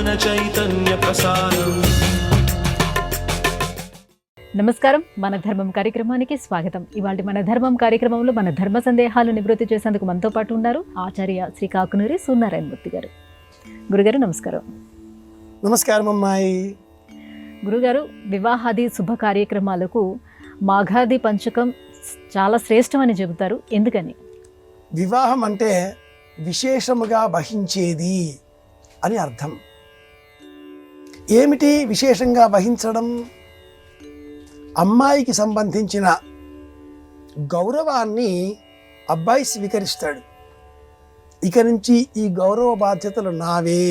జ్ఞాన చైతన్య ప్రసారం. నమస్కారం, మన ధర్మం కార్యక్రమానికి స్వాగతం. ఇవాళ మన ధర్మం కార్యక్రమంలో మన ధర్మ సందేహాలు నివృత్తి చేసేందుకు మనతో పాటు ఉన్నారు ఆచార్య శ్రీ కాకునూరి సూర్యనారాయణమూర్తి గారు. గురుగారు నమస్కారం. నమస్కారం అమ్మాయి. గురుగారు, వివాహాది శుభ కార్యక్రమాలకు మాఘాది పంచకం చాలా శ్రేష్టమని చెబుతారు, ఎందుకని? వివాహం అంటే విశేషముగా వహించేది అని అర్థం. ఏమిటి విశేషంగా వహించడం? అమ్మాయికి సంబంధించిన గౌరవాన్ని అబ్బాయి స్వీకరిస్తాడు. ఇక నుంచి ఈ గౌరవ బాధ్యతలు నావే.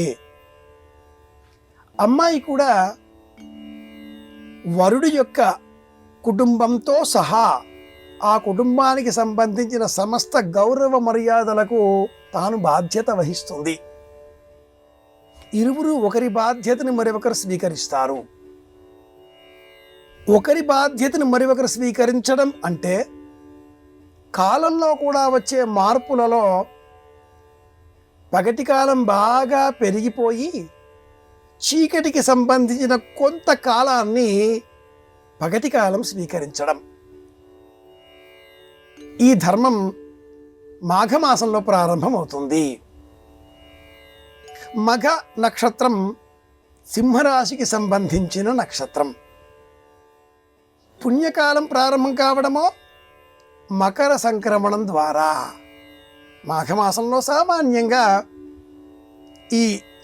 అమ్మాయి కూడా వరుడు యొక్క కుటుంబంతో సహా ఆ కుటుంబానికి సంబంధించిన సమస్త గౌరవ మర్యాదలకు తాను బాధ్యత వహిస్తుంది. ఇరువురు ఒకరి బాధ్యతను మరొకరు స్వీకరిస్తారు. ఒకరి బాధ్యతను మరొకరు స్వీకరించడం అంటే కాలంలో కూడా వచ్చే మార్పులలో పగటి కాలం బాగా పెరిగిపోయి చీకటికి సంబంధించిన కొంత కాలాన్ని పగటి కాలం స్వీకరించడం. ఈ ధర్మం మాఘమాసంలో ప్రారంభమవుతుంది. మఘ నక్షత్రం సింహరాశికి సంబంధించిన నక్షత్రం. పుణ్యకాలం ప్రారంభం కావడమో మకర సంక్రమణం ద్వారా. మాఘమాసంలో సామాన్యంగా ఈ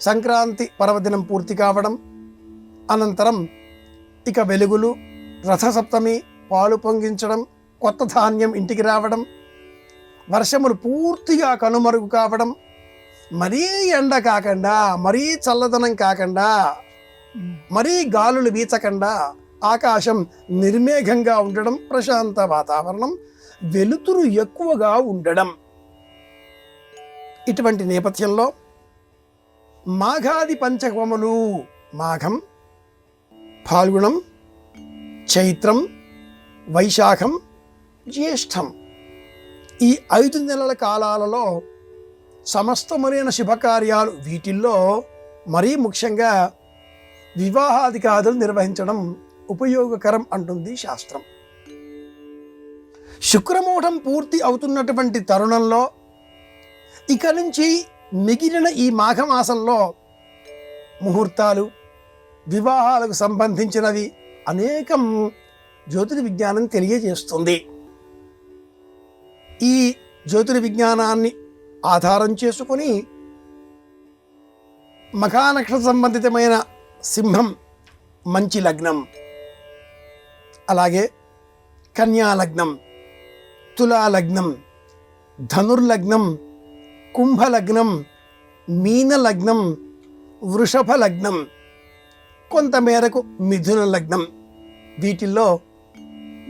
సంక్రాంతి పర్వదినం పూర్తి కావడం, అనంతరం ఇక వెలుగులు, రథసప్తమి, పాలు పొంగించడం, కొత్త ధాన్యం ఇంటికి రావడం, వర్షములు పూర్తిగా కనుమరుగు కావడం, మరీ ఎండ కాకుండా, మరీ చల్లదనం కాకుండా, మరీ గాలులు వీచకుండా ఆకాశం నిర్మేఘంగా ఉండడం, ప్రశాంత వాతావరణం, వెలుతురు ఎక్కువగా ఉండడం. ఇటువంటి నేపథ్యంలో మాఘాది పంచకములు, మాఘం, ఫాల్గుణం, చైత్రం, వైశాఖం, జ్యేష్ఠం, ఈ 5 నెలల కాలాలలో సమస్తమైన శుభకార్యాలు, వీటిల్లో మరీ ముఖ్యంగా వివాహాదికాదులు నిర్వహించడం ఉపయోగకరం అంటుంది శాస్త్రం. శుక్రమూఢం పూర్తి అవుతున్నటువంటి తరుణంలో ఇక నుంచి మిగిలిన ఈ మాఘమాసంలో ముహూర్తాలు, వివాహాలకు సంబంధించినవి అనేకం జ్యోతిర్విజ్ఞానం తెలియజేస్తుంది. ఈ జ్యోతిర్విజ్ఞానాన్ని ఆధారం చేసుకుని మఖానక్షత్ర సంబంధితమైన సింహం మంచి లగ్నం, అలాగే కన్యా లగ్నం, తులా లగ్నం, ధనుర్లగ్నం, కుంభలగ్నం, మీన లగ్నం, వృషభ లగ్నం, కొంతమేరకు మిథున లగ్నం, వీటిల్లో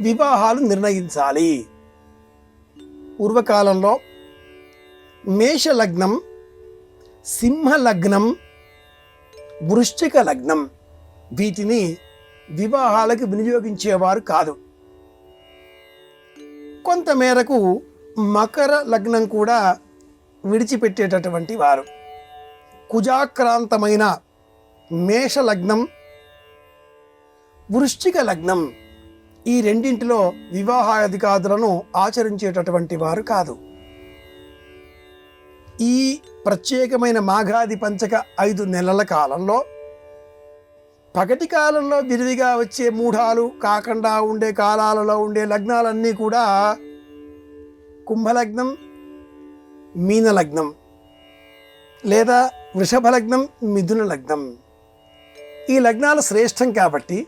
వివాహాలు నిర్ణయించాలి. పూర్వకాలంలో మేషలగ్నం, సింహలగ్నం, వృశ్చిక లగ్నం, వీటిని వివాహాలకు వినియోగించేవారు కాదు. కొంతమేరకు మకర లగ్నం కూడా విడిచిపెట్టేటటువంటి వారు. కుజాక్రాంతమైన మేషలగ్నం, వృశ్చిక లగ్నం, ఈ రెండింటిలో వివాహాధికారులను ఆచరించేటటువంటి వారు కాదు. ఈ ప్రత్యేకమైన మాఘాది పంచక 5 నెలల కాలంలో పగటి కాలంలో విరివిగా వచ్చే మూఢాలు కాకుండా ఉండే కాలాలలో ఉండే లగ్నాలన్నీ కూడా కుంభలగ్నం, మీనలగ్నం, లేదా వృషభ లగ్నం, మిథున లగ్నం, ఈ లగ్నాలు శ్రేష్టం కాబట్టి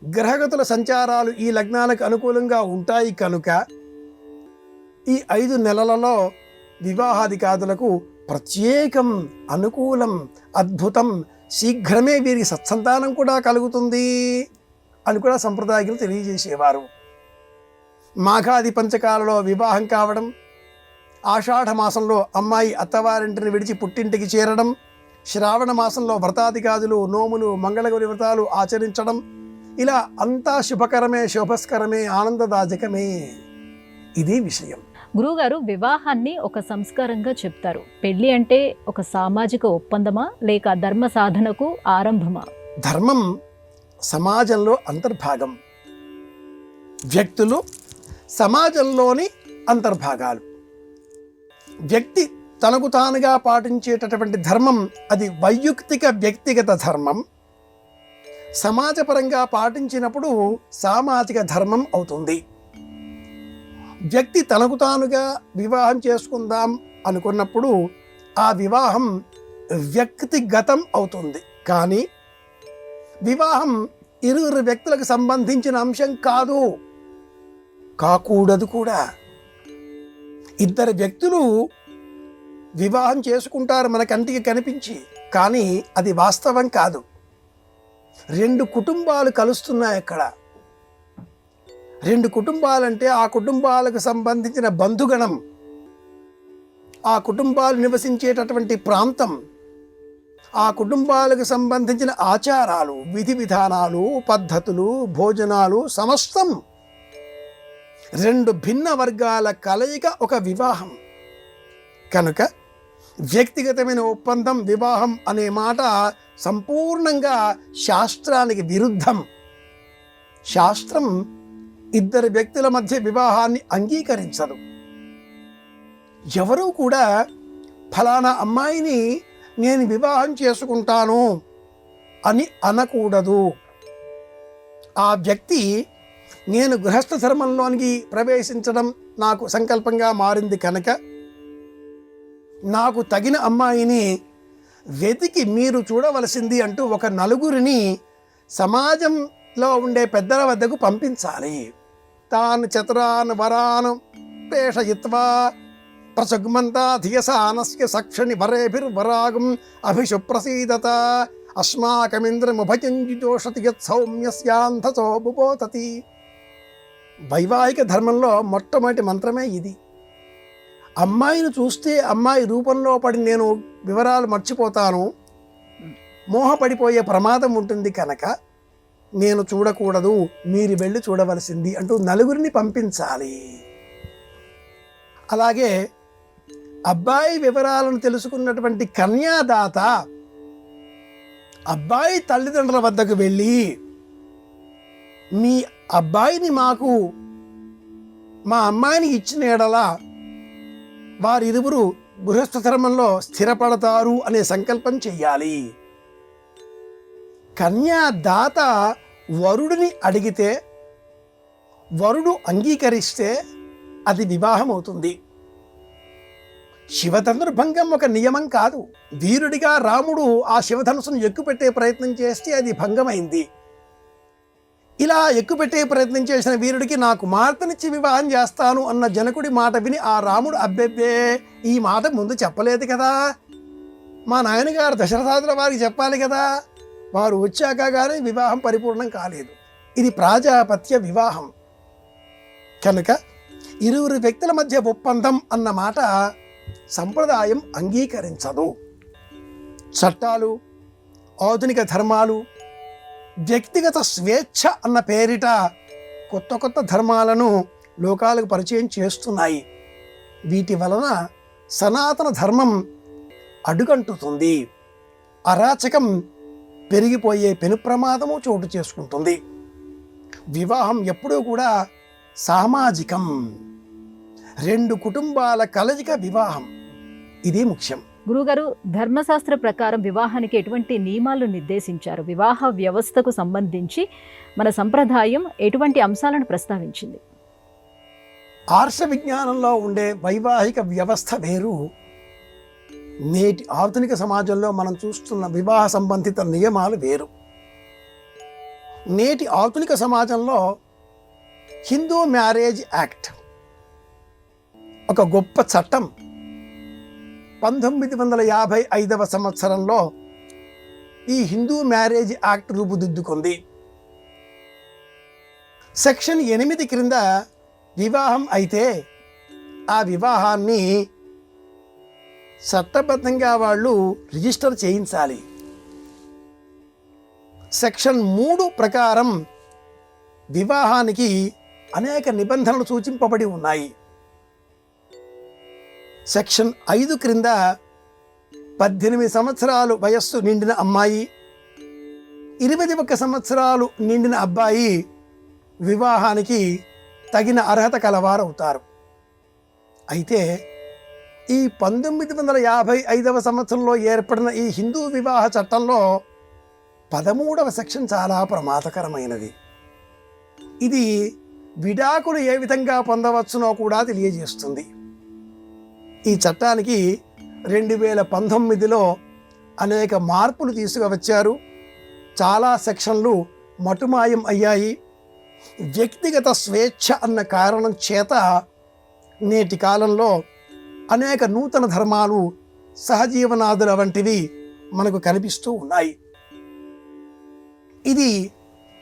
గ్రహగతుల సంచారాలు ఈ లగ్నాలకు అనుకూలంగా ఉంటాయి కనుక ఈ 5 నెలలలో వివాహాదికాదులకు ప్రత్యేకం, అనుకూలం, అద్భుతం, శీఘ్రమే వీరికి సత్సంతానం కూడా కలుగుతుంది అని కూడా సంప్రదాయకులు తెలియజేసేవారు. మాఘాది పంచకాలలో వివాహం కావడం, ఆషాఢ మాసంలో అమ్మాయి అత్తవారింటిని విడిచి పుట్టింటికి చేరడం, శ్రావణ మాసంలో వ్రతాదికాదులు, నోములు, మంగళగౌరి వ్రతాలు ఆచరించడం, ఇలా అంతా శుభకరమే, శోభస్కరమే, ఆనందదాయకమే. ఇది విషయం. గురువుగారు వివాహాన్ని ఒక సంస్కారంగా చెప్తారు. పెళ్లి అంటే ఒక సామాజిక ఒప్పందమా లేక ధర్మ సాధనకు ఆరంభమా? ధర్మం సమాజంలో అంతర్భాగం, వ్యక్తులు సమాజంలోని అంతర్భాగాలు. వ్యక్తి తనకు తానుగా పాటించేటటువంటి ధర్మం అది వైయక్తిక వ్యక్తిగత ధర్మం. సమాజపరంగా పాటించినప్పుడు సామాజిక ధర్మం అవుతుంది. వ్యక్తి తనకు తానుగా వివాహం చేసుకుందాం అనుకున్నప్పుడు ఆ వివాహం వ్యక్తిగతం అవుతుంది. కానీ వివాహం ఇరువురు వ్యక్తులకు సంబంధించిన అంశం కాదు, కాకూడదు కూడా. ఇద్దరు వ్యక్తులు వివాహం చేసుకుంటారు మన కంటికి కనిపించి, కానీ అది వాస్తవం కాదు. రెండు కుటుంబాలు కలుస్తున్నాయి అక్కడ. రెండు కుటుంబాలంటే ఆ కుటుంబాలకు సంబంధించిన బంధుగణం, ఆ కుటుంబాలు నివసించేటటువంటి ప్రాంతం, ఆ కుటుంబాలకు సంబంధించిన ఆచారాలు, విధి విధానాలు, పద్ధతులు, భోజనాలు సమస్తం రెండు భిన్న వర్గాల కలయిక ఒక వివాహం. కనుక వ్యక్తిగతమైన ఒప్పందం, వివాహం అనే మాట సంపూర్ణంగా శాస్త్రానికి విరుద్ధం. శాస్త్రం ఇద్దరు వ్యక్తుల మధ్య వివాహాన్ని అంగీకరించదు. ఎవరూ కూడా ఫలానా అమ్మాయిని నేను వివాహం చేసుకుంటాను అని అనకూడదు. ఆ వ్యక్తి నేను గృహస్థ ధర్మంలోనికి ప్రవేశించడం నాకు సంకల్పంగా మారింది కనుక నాకు తగిన అమ్మాయిని వెతికి మీరు చూడవలసింది అంటూ ఒక నలుగురిని సమాజంలో ఉండే పెద్దల వద్దకు పంపించాలి. తాను చతురాన్ వరాను పేషయిత్వా ప్రసగ్మంతా ధియసానస్య సక్షణి వరేభిర్వరాగం అభిషుప్రసీదత అస్మాకమింద్రముభజంజోషతి యత్సౌమ్యస్యాంధతో బుబోతతి. వైవాహిక ధర్మంలో మొట్టమొదటి మంత్రమే ఇది. అమ్మాయిని చూస్తే అమ్మాయి రూపంలో పడి నేను వివరాలు మర్చిపోతాను, మోహపడిపోయే ప్రమాదం ఉంటుంది కనుక నేను చూడకూడదు, మీరు వెళ్ళి చూడవలసింది అంటూ నలుగురిని పంపించాలి. అలాగే అబ్బాయి వివరాలను తెలుసుకున్నటువంటి కన్యాదాత అబ్బాయి తల్లిదండ్రుల వద్దకు వెళ్ళి మీ అబ్బాయిని మాకు మా అమ్మాయిని ఇచ్చిన ఎడల వారిరువురు గృహస్థ ధర్మంలో స్థిరపడతారు అనే సంకల్పం చెయ్యాలి. కన్యాదాత వరుడిని అడిగితే వరుడు అంగీకరిస్తే అది వివాహం అవుతుంది. శివధనుర్భంగం ఒక నియమం కాదు. వీరుడిగా రాముడు ఆ శివధనుసును ఎక్కుపెట్టే ప్రయత్నం చేస్తే అది భంగమైంది. ఇలా ఎక్కుపెట్టే ప్రయత్నం చేసిన వీరుడికి నా కుమార్తెనిచ్చి వివాహం చేస్తాను అన్న జనకుడి మాట విని ఆ రాముడు అబ్బెబ్బే ఈ మాట ముందు చెప్పలేదు కదా, మా నాయనగారు దశరథాదుల వారికి చెప్పాలి కదా, వారు వచ్చాక కానీ వివాహం పరిపూర్ణం కాలేదు. ఇది ప్రాజాపత్య వివాహం. కనుక ఇరువురు వ్యక్తుల మధ్య ఒప్పందం అన్న మాట సంప్రదాయం అంగీకరించదు. చట్టాలు, ఆధునిక ధర్మాలు, వ్యక్తిగత స్వేచ్ఛ అన్న పేరిట కొత్త కొత్త ధర్మాలను లోకాలకు పరిచయం చేస్తున్నాయి. వీటి వలన సనాతన ధర్మం అడుగంటుతుంది, అరాచకం పెరిగిపోయే పెను ప్రమాదము చోటు చేసుకుంటుంది. వివాహం ఎప్పుడూ కూడా సామాజికం, రెండు కుటుంబాల కలయిక వివాహం, ఇది ముఖ్యం. గురుగారు, ధర్మశాస్త్ర ప్రకారం వివాహానికి ఎటువంటి నియమాలు నిర్దేశించారు? వివాహ వ్యవస్థకు సంబంధించి మన సంప్రదాయం ఎటువంటి అంశాలను ప్రస్తావించింది? ఆర్ష విజ్ఞానంలో ఉండే వైవాహిక వ్యవస్థ వేరు, నేటి ఆధునిక సమాజంలో మనం చూస్తున్న వివాహ సంబంధిత నియమాలు వేరు. నేటి ఆధునిక సమాజంలో హిందూ మ్యారేజ్ యాక్ట్ ఒక గొప్ప చట్టం 1955వ సంవత్సరంలో ఈ హిందూ మ్యారేజ్ యాక్ట్ రూపుదిద్దుకుంది. సెక్షన్ 8 క్రింద వివాహం అయితే ఆ వివాహాన్ని చట్టబద్ధంగా వాళ్ళు రిజిస్టర్ చేయించాలి. సెక్షన్ 3 ప్రకారం వివాహానికి అనేక నిబంధనలు సూచింపబడి ఉన్నాయి. సెక్షన్ 5 క్రింద 18 సంవత్సరాలు వయస్సు నిండిన అమ్మాయి, 21 సంవత్సరాలు నిండిన అబ్బాయి వివాహానికి తగిన అర్హత కలవారవుతారు. అయితే ఈ 1955వ సంవత్సరంలో ఏర్పడిన ఈ హిందూ వివాహ చట్టంలో 13వ సెక్షన్ చాలా ప్రమాదకరమైనది. ఇది విడాకులు ఏ విధంగా పొందవచ్చునో కూడా తెలియజేస్తుంది. ఈ చట్టానికి 2019లో అనేక మార్పులు తీసుకువచ్చారు. చాలా సెక్షన్లు మటుమాయం అయ్యాయి. వ్యక్తిగత స్వేచ్ఛ అన్న కారణం చేత నేటి కాలంలో అనేక నూతన ధర్మాలు, సహజీవనాదుల వంటివి మనకు కనిపిస్తూ ఉన్నాయి. ఇది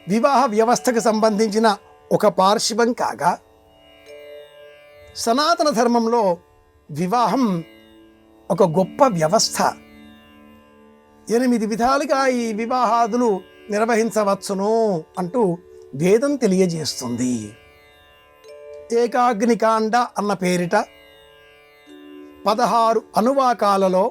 వివాహ వ్యవస్థకు సంబంధించిన ఒక పార్శ్వం కాగా, సనాతన ధర్మంలో వివాహం ఒక గొప్ప వ్యవస్థ. 8 విధాలుగా ఈ వివాహాదులు నిర్వహించవచ్చును అంటూ వేదం తెలియజేస్తుంది. ఏకాగ్నికాండ అన్న పేరిట 16 అనువాకాలలో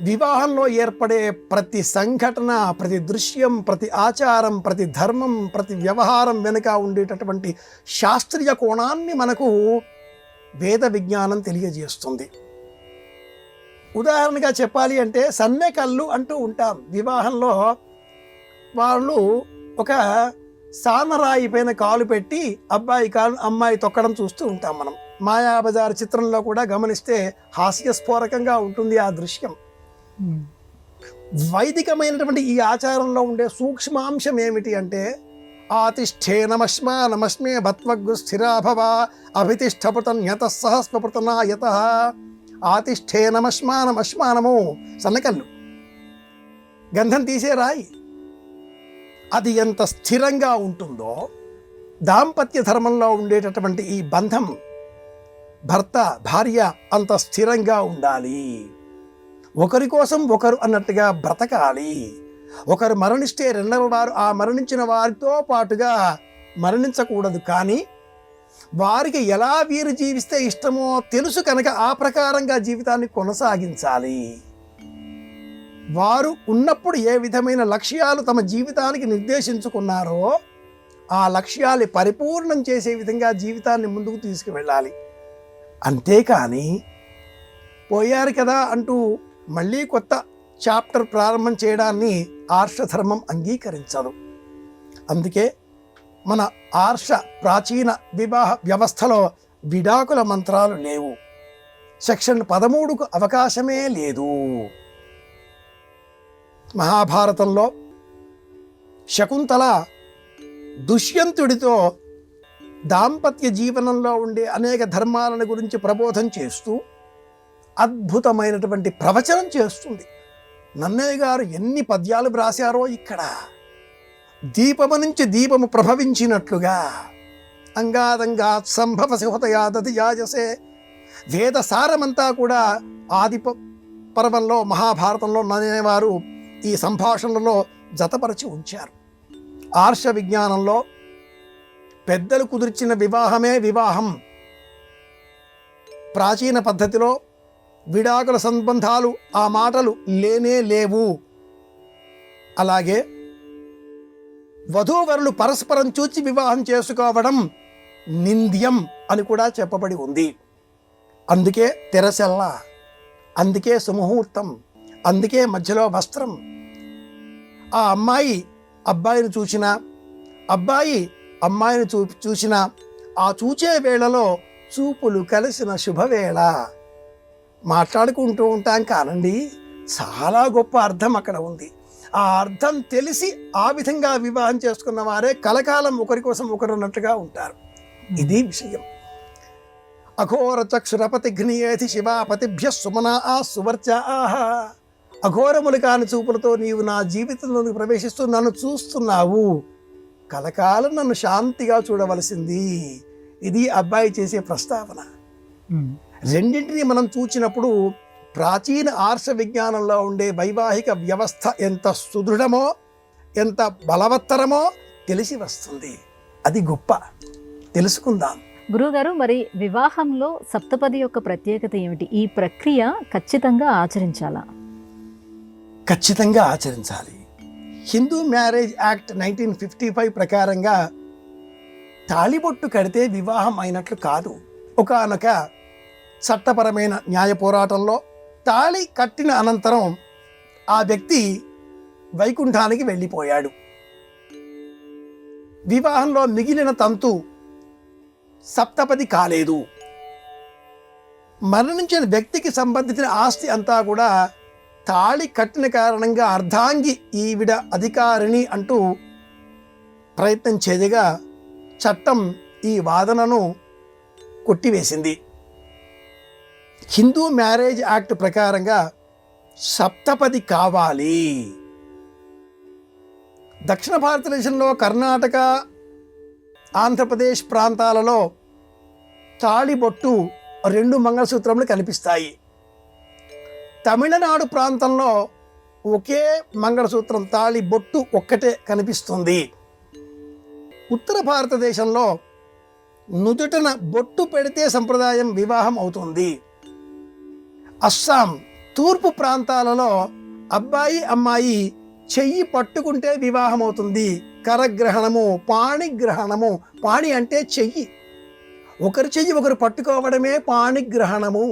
వివాహంలో ఏర్పడే ప్రతి సంఘటన, ప్రతి దృశ్యం, ప్రతి ఆచారం, ప్రతి ధర్మం, ప్రతి వ్యవహారం వెనుక ఉండేటటువంటి శాస్త్రీయ కోణాన్ని మనకు వేద విజ్ఞానం తెలియజేస్తుంది. ఉదాహరణగా చెప్పాలి అంటే సన్నెకళ్ళు అంటూ ఉంటాం. వివాహంలో వాళ్ళు ఒక సానరాయి పైన కాలు పెట్టి అమ్మాయి తొక్కడం చూస్తూ ఉంటాం మనం. మాయాబజార్ చిత్రంలో కూడా గమనిస్తే హాస్యస్ఫోరకంగా ఉంటుంది ఆ దృశ్యం. వైదికమైనటువంటి ఈ ఆచారంలో ఉండే సూక్ష్మాంశం ఏమిటి అంటే, ఆతిష్ఠే నమస్మే భత్వగ్గు స్థిరాభవ అభితిష్ఠపృతన్యత సహస్వపృతనాయత. ఆతిష్ఠే నమస్మానము సన్నకళ్ళు, గంధం తీసే రాయి. అది ఎంత స్థిరంగా ఉంటుందో దాంపత్య ధర్మంలో ఉండేటటువంటి ఈ బంధం, భర్త భార్య అంత స్థిరంగా ఉండాలి. ఒకరి కోసం ఒకరు అన్నట్టుగా బ్రతకాలి. ఒకరు మరణిస్తే రెండవ వారు ఆ మరణించిన వారితో పాటుగా మరణించకూడదు. కానీ వారికి ఎలా వీరు జీవిస్తే ఇష్టమో తెలుసు కనుక ఆ ప్రకారంగా జీవితాన్ని కొనసాగించాలి. వారు ఉన్నప్పుడు ఏ విధమైన లక్ష్యాలు తమ జీవితానికి నిర్దేశించుకున్నారో ఆ లక్ష్యాలు పరిపూర్ణం చేసే విధంగా జీవితాన్ని ముందుకు తీసుకువెళ్ళాలి. అంతేకాని పోయారు కదా అంటూ మళ్ళీ కొత్త చాప్టర్ ప్రారంభం చేయడాన్ని ఆర్షధర్మం అంగీకరించదు. అందుకే మన ఆర్ష ప్రాచీన వివాహ వ్యవస్థలో విడాకుల మంత్రాలు లేవు. సెక్షన్ 13కు అవకాశమే లేదు. మహాభారతంలో శకుంతల దుష్యంతుడితో దాంపత్య జీవనంలో ఉండే అనేక ధర్మాలను గురించి ప్రబోధం చేస్తూ అద్భుతమైనటువంటి ప్రవచనం చేస్తుంది. నన్నయ్య గారు ఎన్ని పద్యాలు వ్రాశారో ఇక్కడ. దీపము నుంచి దీపము ప్రభవించినట్లుగా అంగాదంగాత్ సంభవసి హృదయాదతి యాజసే. వేద సారమంతా కూడా ఆది పర్వంలో మహాభారతంలో నన్నయ్య వారు ఈ సంభాషణలలో జతపరచి ఉంచారు. ఆర్ష విజ్ఞానంలో పెద్దలు కుదిర్చిన వివాహమే వివాహం. ప్రాచీన పద్ధతిలో విడాకుల సంబంధాలు ఆ మాటలు లేనే లేవు. అలాగే వధూవరులు పరస్పరం చూచి వివాహం చేసుకోవడం నింద్యం అని కూడా చెప్పబడి ఉంది. అందుకే తెరసెల్ల, అందుకే సుముహూర్తం, అందుకే మధ్యలో వస్త్రం. ఆ అమ్మాయి అబ్బాయిని చూసినా, అబ్బాయి అమ్మాయిని చూసినా ఆ చూచే వేళలో చూపులు కలిసిన శుభవేళ. మాట్లాడుకుంటూ ఉంటాం కానండి, చాలా గొప్ప అర్థం అక్కడ ఉంది. ఆ అర్థం తెలిసి ఆ విధంగా వివాహం చేసుకున్న వారే కలకాలం ఒకరి కోసం ఒకరు ఉన్నట్టుగా ఉంటారు. ఇది విషయం. అఘోర చక్షురపతి ఘ్నియేతి శివాపతిభ్య సుమనా ఆ సువర్చ ఆహా. అఘోరములు కాని చూపులతో నీవు నా జీవితంలోకి ప్రవేశిస్తూ నన్ను చూస్తున్నావు, కలకాలం నన్ను శాంతిగా చూడవలసింది. ఇది అబ్బాయి చేసే ప్రస్తావన. రెండింటినీ మనం చూచినప్పుడు ప్రాచీన ఆర్ష విజ్ఞానంలో ఉండే వైవాహిక వ్యవస్థ ఎంత సుదృఢమో, ఎంత బలవత్తరమో తెలిసి వస్తుంది. అది గొప్ప. తెలుసుకుందాం. గురువుగారు, మరి వివాహంలో సప్తపది యొక్క ప్రత్యేకత ఏమిటి? ఈ ప్రక్రియ ఖచ్చితంగా ఆచరించాలా? ఖచ్చితంగా ఆచరించాలి. హిందూ మ్యారేజ్ యాక్ట్ 1955 ప్రకారంగా తాళిబొట్టు కడితే వివాహం అయినట్లు కాదు. ఒకానొక చట్టపరమైన న్యాయ పోరాటంలో తాళి కట్టిన అనంతరం ఆ వ్యక్తి వైకుంఠానికి వెళ్ళిపోయాడు. వివాహంలో మిగిలిన తంతు సప్తపది కాలేదు. మరణించిన వ్యక్తికి సంబంధించిన ఆస్తి అంతా కూడా తాళి కట్టిన కారణంగా అర్ధాంగి ఈవిడ అధికారిణి అంటూ ప్రయత్నం చేయగా చట్టం ఈ వాదనను కొట్టివేసింది. హిందూ మ్యారేజ్ యాక్ట్ ప్రకారంగా సప్తపది కావాలి. దక్షిణ భారతదేశంలో కర్ణాటక, ఆంధ్రప్రదేశ్ ప్రాంతాలలో తాళిబొట్టు 2 మంగళసూత్రములు కనిపిస్తాయి. తమిళనాడు ప్రాంతంలో ఒకే మంగళసూత్రం తాళిబొట్టు ఒక్కటే కనిపిస్తుంది. ఉత్తర భారతదేశంలో నుదుటన బొట్టు పెడితే సంప్రదాయం వివాహం అవుతుంది. అస్సాం, తూర్పు ప్రాంతాలలో అబ్బాయి అమ్మాయి చెయ్యి పట్టుకుంటే వివాహం అవుతుంది. కరగ్రహణము, పాణిగ్రహణము. పాణి అంటే చెయ్యి, ఒకరి చెయ్యి ఒకరు పట్టుకోవడమే పాణిగ్రహణము.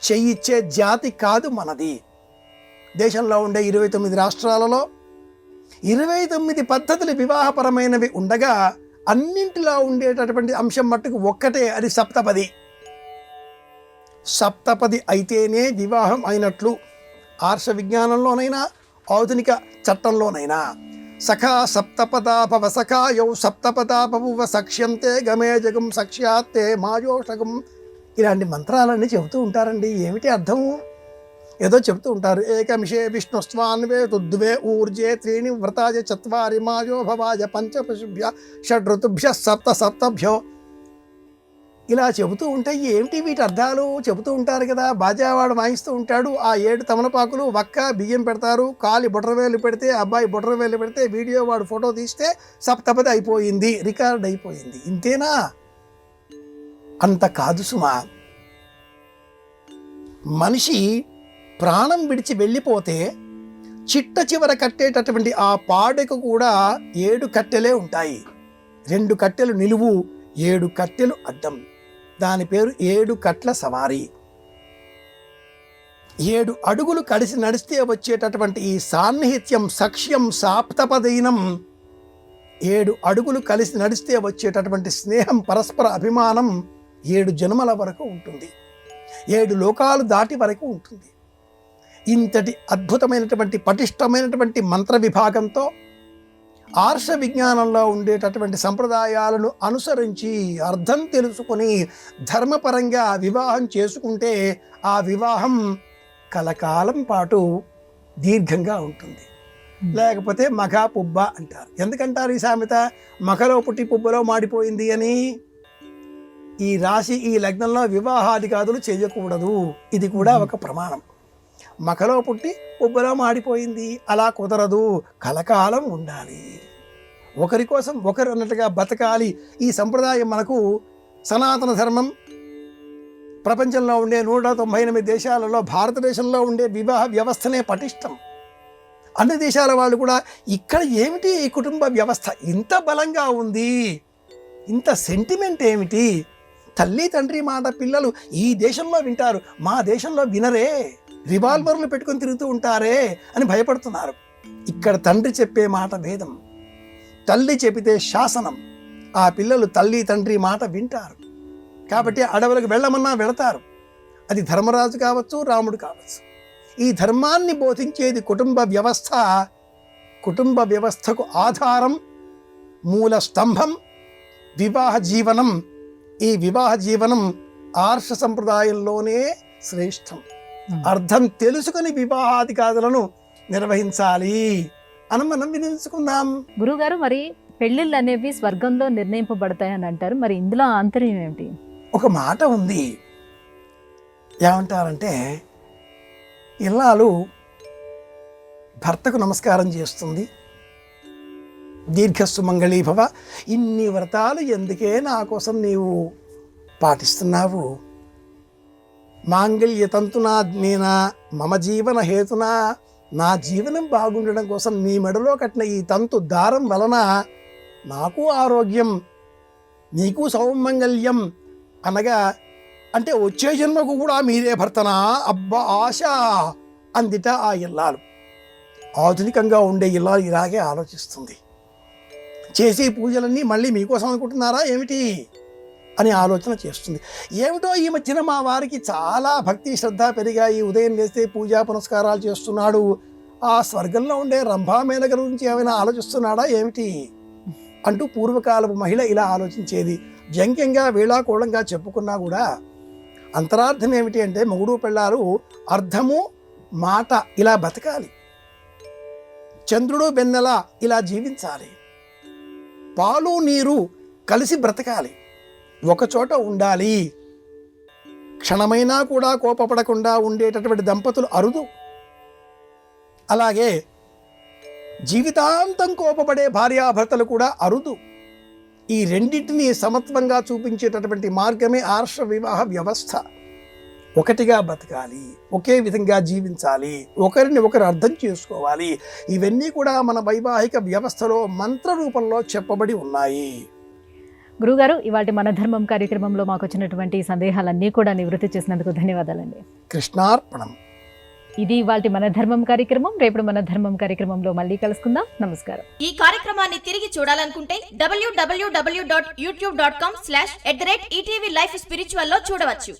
చెయ్యిచ్చే జాతి కాదు మనది. దేశంలో ఉండే 29 రాష్ట్రాలలో 29 పద్ధతులు వివాహపరమైనవి ఉండగా అన్నింటిలో ఉండేటటువంటి అంశం మట్టుకు ఒక్కటే, అది సప్తపది. సప్తపది అయితేనే వివాహం అయినట్లు ఆర్ష విజ్ఞానంలోనైనా ఆధునిక చట్టంలోనైనా. సఖా సప్తపదాపవ సఖాయౌ సప్తపదాపవ సక్ష్యంతే గమే జగం సక్ష్యాత్తే మాయోషగం. ఇలాంటి మంత్రాలన్నీ చెబుతూ ఉంటారండి. ఏమిటి అర్థము? ఏదో చెబుతూ ఉంటారు. ఏకమిషే విష్ణుస్వాన్వే తుద్వే ఊర్జే త్రీణి వ్రతాజ చత్వారి మాయో భవాజ పంచపశుభ్య షడ్ఋతుభ్య సప్త సప్తభ్యో. ఇలా చెబుతూ ఉంటే ఏమిటి వీటి అర్థాలు చెబుతూ ఉంటారు కదా. బాజావాడు వాయిస్తూ ఉంటాడు. ఆ 7 తమలపాకులు వక్క బియ్యం పెడతారు. కాలి బొటరవేలు పెడితే, అబ్బాయి బొటరవేలు పెడితే, వీడియో వాడు ఫోటో తీస్తే సప్తపది అయిపోయింది, రికార్డ్ అయిపోయింది. ఇంతేనా? అంత కాదు సుమా. మనిషి ప్రాణం విడిచి వెళ్ళిపోతే చిట్ట చివర కట్టేటటువంటి ఆ పాడెకు కూడా 7 కట్టెలే ఉంటాయి. 2 కట్టెలు నిలువు, 7 కట్టెలు అడ్డం. దాని పేరు 7 కట్ల సవారీ. 7 అడుగులు కలిసి నడిస్తే వచ్చేటటువంటి ఈ సాన్నిహిత్యం, సఖ్యం, సాప్తపదీనం, 7 అడుగులు కలిసి నడిస్తే వచ్చేటటువంటి స్నేహం, పరస్పర అభిమానం 7 జన్మల వరకు ఉంటుంది. 7 లోకాలు దాటి వరకు ఉంటుంది. ఇంతటి అద్భుతమైనటువంటి పటిష్టమైనటువంటి మంత్ర విభాగంతో ఆర్ష విజ్ఞానంలో ఉండేటటువంటి సంప్రదాయాలను అనుసరించి అర్థం తెలుసుకొని ధర్మపరంగా వివాహం చేసుకుంటే ఆ వివాహం కలకాలం పాటు దీర్ఘంగా ఉంటుంది. లేకపోతే మగ పుబ్బ అంటారు. ఎందుకంటారు ఈ సామెత? మగలో పుట్టి పుబ్బలో మాడిపోయింది అని. ఈ రాశి, ఈ లగ్నంలో వివాహాదికాదులు చేయకూడదు. ఇది కూడా ఒక ప్రమాణం. మకలో పుట్టి ఉబ్బలో మాడిపోయింది, అలా కుదరదు. కలకాలం ఉండాలి. ఒకరి కోసం ఒకరు అన్నట్టుగా బతకాలి. ఈ సంప్రదాయం మనకు సనాతన ధర్మం. ప్రపంచంలో ఉండే 198 దేశాలలో భారతదేశంలో ఉండే వివాహ వ్యవస్థనే పటిష్టం. అన్ని దేశాల వాళ్ళు కూడా ఇక్కడ ఏమిటి ఈ కుటుంబ వ్యవస్థ ఇంత బలంగా ఉంది, ఇంత సెంటిమెంట్ ఏమిటి, తల్లి తండ్రి మాట పిల్లలు ఈ దేశంలో వింటారు, మా దేశంలో వినరే, రివాల్వర్లు పెట్టుకొని తిరుగుతూ ఉంటారే అని భయపడుతున్నారు. ఇక్కడ తండ్రి చెప్పే మాట వేదం, తల్లి చెబితే శాసనం. ఆ పిల్లలు తల్లి తండ్రి మాట వింటారు. కాబట్టి అడవులకు వెళ్ళమన్నా వెళతారు. అది ధర్మరాజు కావచ్చు, రాముడు కావచ్చు. ఈ ధర్మాన్ని బోధించేది కుటుంబ వ్యవస్థ. కుటుంబ వ్యవస్థకు ఆధారం, మూల స్తంభం వివాహ జీవనం. ఈ వివాహ జీవనం ఆర్ష సంప్రదాయంలోనే శ్రేష్టం. అర్థం తెలుసుకుని వివాహాదికాదులను నిర్వహించాలి అని మనం వినిపించుకుందాం. గురుగారు, మరి పెళ్ళిళ్ళు అనేవి స్వర్గంలో నిర్ణయింపబడతాయని అంటారు. మరి ఇందులో ఆంతర్యం ఏమిటి? ఒక మాట ఉంది. ఏమంటారంటే, ఇల్లాలు భర్తకు నమస్కారం చేస్తుంది, దీర్ఘస్సు మంగళీభవ. ఇన్ని వ్రతాలు ఎందుకే నా కోసం నీవు పాటిస్తున్నావు? మాంగళ్యతంతునా నేనా మమ జీవన హేతునా, నా జీవనం బాగుండడం కోసం నీ మెడలో కట్టిన ఈ తంతు దారం వలన నాకు ఆరోగ్యం, నీకు సౌమంగళ్యం అనగా అంటే వచ్చే జన్మకు కూడా మీరే భర్తనా? అబ్బా ఆశ అందిట ఆ ఇల్లాలు. ఆధునికంగా ఉండే ఇల్లాలు ఇలాగే ఆలోచిస్తుంది. చేసే పూజలన్నీ మళ్ళీ మీకోసం అనుకుంటున్నారా ఏమిటి అని ఆలోచన చేస్తుంది. ఏమిటో ఈ మధ్యన మా వారికి చాలా భక్తి శ్రద్ధ పెరిగాయి, ఉదయం లేస్తే పూజా పునస్కారాలు చేస్తున్నాడు, ఆ స్వర్గంలో ఉండే రంభామేనక గురించి ఏమైనా ఆలోచిస్తున్నాడా ఏమిటి అంటూ పూర్వకాలపు మహిళ ఇలా ఆలోచించేది. వ్యంగ్యంగా వేళాకోళంగా చెప్పుకున్నా కూడా అంతరార్థం ఏమిటి అంటే మొగుడు పెళ్ళాలు అర్థము మాట ఇలా బతకాలి, చంద్రుడు వెన్నెల ఇలా జీవించాలి, పాలు నీరు కలిసి బ్రతకాలి, ఒకచోట ఉండాలి. క్షణమైనా కూడా కోపపడకుండా ఉండేటటువంటి దంపతులు అరుదు. అలాగే జీవితాంతం కోపపడే భార్యాభర్తలు కూడా అరుదు. ఈ రెండింటినీ సమత్వంగా చూపించేటటువంటి మార్గమే ఆర్ష వివాహ వ్యవస్థ. ఒకటిగా బతకాలి, ఒకే విధంగా జీవించాలి, ఒకరిని ఒకరు అర్థం చేసుకోవాలి. ఇవన్నీ కూడా మన వైవాహిక వ్యవస్థలో మంత్ర రూపంలో చెప్పబడి ఉన్నాయి. గురుగారు, ఇవాళ మన ధర్మం కార్యక్రమంలో మాకు వచ్చినటువంటి సందేహాలన్నీ కూడా నివృత్తి చేసినందుకు ధన్యవాదాలండి. కృష్ణార్పణం. ఇది ఇవాళ మన ధర్మం కార్యక్రమం. రేపు మన ధర్మం కార్యక్రమంలో మళ్ళీ కలుసుకుందాం. నమస్కారం. ఈ కార్యక్రమాన్ని తిరిగి చూడాలనుకుంటే www.youtube.com/@ETV Life Spiritual లో చూడవచ్చు.